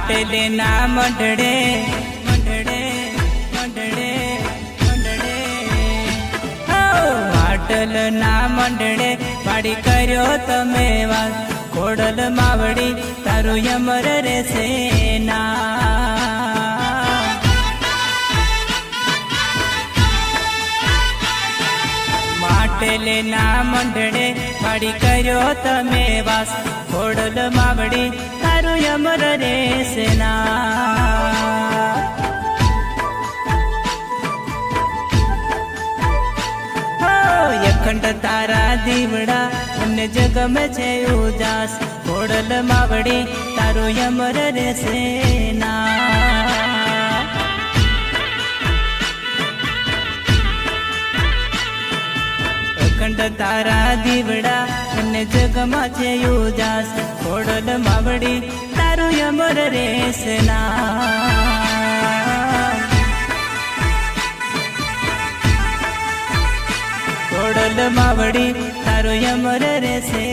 માટલે ના મંડળે મંડળે મંડળે મંડળે માટલ ના મંડળે પાડી કર્યો તમે વાત ખોડલ માવડી તારું યમર રેસે ના માટલે ના મંડળે પાડી કર્યો તમે વાસ ખોડલ માવડી તારું યમર રેસે ના અખંડ તારા દીવડા અને જગમે છે ઉજાસ ખોડલ માવડી તારું યમર રેસે ના અખંડ તારા દીવડા અને જગમાં છે ઉજાસ ખોડલ માવડી તારું યમર રેસે ના ખોડલ માવડી તારો યમર રેસે।